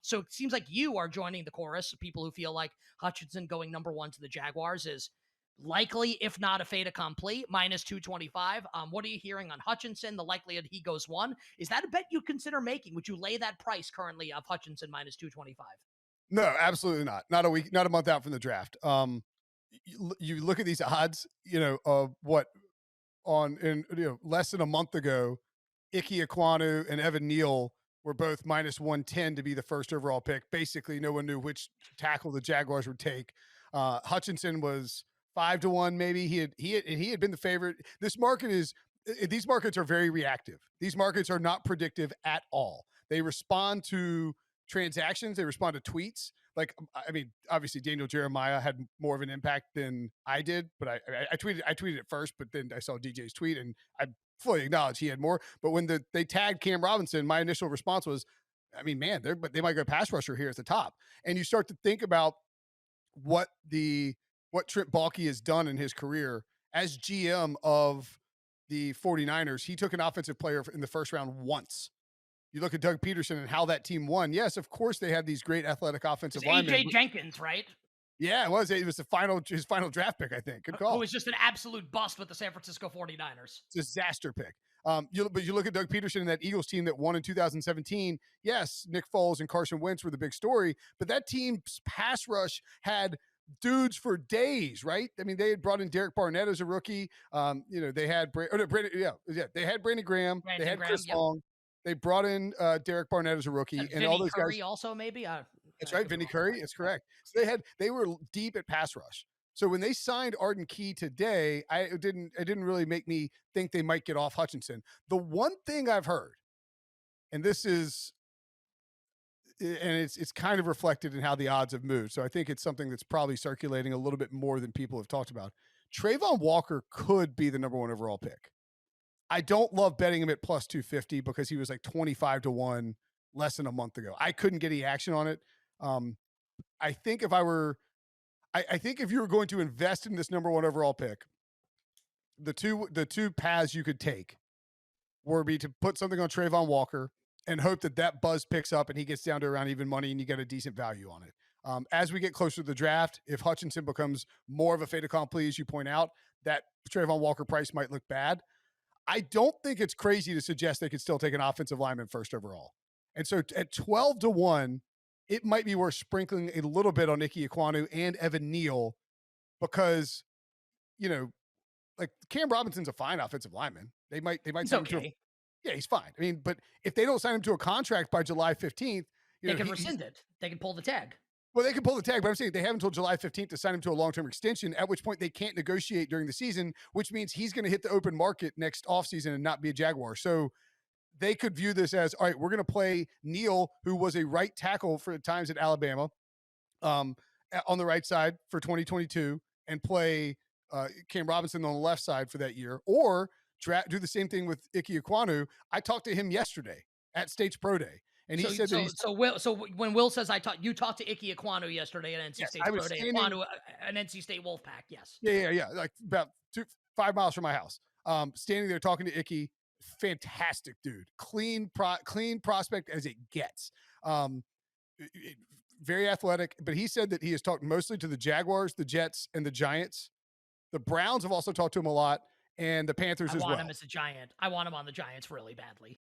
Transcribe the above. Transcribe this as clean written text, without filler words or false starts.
So it seems like you are joining the chorus of people who feel like Hutchinson going number one to the Jaguars is likely, if not a fait accompli, minus 225. What are you hearing on Hutchinson? The likelihood he goes one. Is that a bet you'd consider making? Would you lay that price currently of Hutchinson minus 225? No, absolutely not. Not a week, not a month out from the draft. You look at these odds, of what on in less than a month ago, Ike Ekwonu and Evan Neal were both minus 110 to be the first overall pick. Basically, no one knew which tackle the Jaguars would take. Hutchinson was 5-1, maybe. He had been the favorite. These markets are very reactive. These markets are not predictive at all. They respond to transactions, they respond to tweets. Like, I mean, obviously Daniel Jeremiah had more of an impact than I did, but I tweeted it first, but then I saw DJ's tweet and I fully acknowledge he had more. But when they tagged Cam Robinson, my initial response was, I mean, man, they might go pass rusher here at the top. And you start to think about what Trent Baalke has done in his career as GM of the 49ers. He took an offensive player in the first round once. You look at Doug Peterson and how that team won. Yes, of course they had these great athletic offensive It's linemen. AJ Jenkins, right? Yeah, it was. It was his final draft pick, I think. Good Who call. was just an absolute bust with the San Francisco 49ers. Disaster pick. But you look at Doug Peterson and that Eagles team that won in 2017. Yes, Nick Foles and Carson Wentz were the big story, but that team's pass rush had dudes for days, right? I mean, they had brought in Derek Barnett as a rookie. They had they had Brandon Graham, they Brandon had Graham, Chris yep. Long, they brought in Derek Barnett as a rookie, and all Vinny those Curry guys. also, maybe? That's I right, could be Vinny wrong on Curry. that. It's correct. So they were deep at pass rush. So when they signed Arden Key today, it didn't really make me think they might get off Hutchinson. The one thing I've heard, and this is, and it's kind of reflected in how the odds have moved. So I think it's something that's probably circulating a little bit more than people have talked about. Trayvon Walker could be the number one overall pick. I don't love betting him at plus 250 because he was like 25-1 less than a month ago. I couldn't get any action on it. I think I think if you were going to invest in this number one overall pick, the two paths you could take would be to put something on Trayvon Walker and hope that buzz picks up and he gets down to around even money and you get a decent value on it. As we get closer to the draft, if Hutchinson becomes more of a fait accompli, as you point out, that Trayvon Walker price might look bad. I don't think it's crazy to suggest they could still take an offensive lineman first overall. And so at 12-1, it might be worth sprinkling a little bit on Ike Ekwonu and Evan Neal because, like Cam Robinson's a fine offensive lineman. They might He's sign him to okay. yeah, he's fine. I mean, but if they don't sign him to a contract by July 15th, They can rescind it. They can pull the tag. well, they can pull the tag, but I'm saying they have until July 15th to sign him to a long-term extension, at which point they can't negotiate during the season, which means he's going to hit the open market next offseason and not be a Jaguar. So they could view this as, all right, we're going to play Neal, who was a right tackle for times at Alabama, on the right side for 2022, and play Cam Robinson on the left side for that year, or do the same thing with Ike Ekwonu. I talked to him yesterday at State's Pro Day, and he So, said that so, he's so, Will, so when Will says you talked to Ike Ekwonu yesterday at NC yes, State's I was Pro Day, standing Ekwonu, an NC State Wolfpack, yes. yeah, like about 5 miles from my house. Standing there talking to Icky, fantastic dude, clean prospect as it gets. Very athletic, but he said that he has talked mostly to the Jaguars, the Jets, and the Giants. The Browns have also talked to him a lot, and the Panthers I as want well. him as a Giant. I want him on the Giants really badly.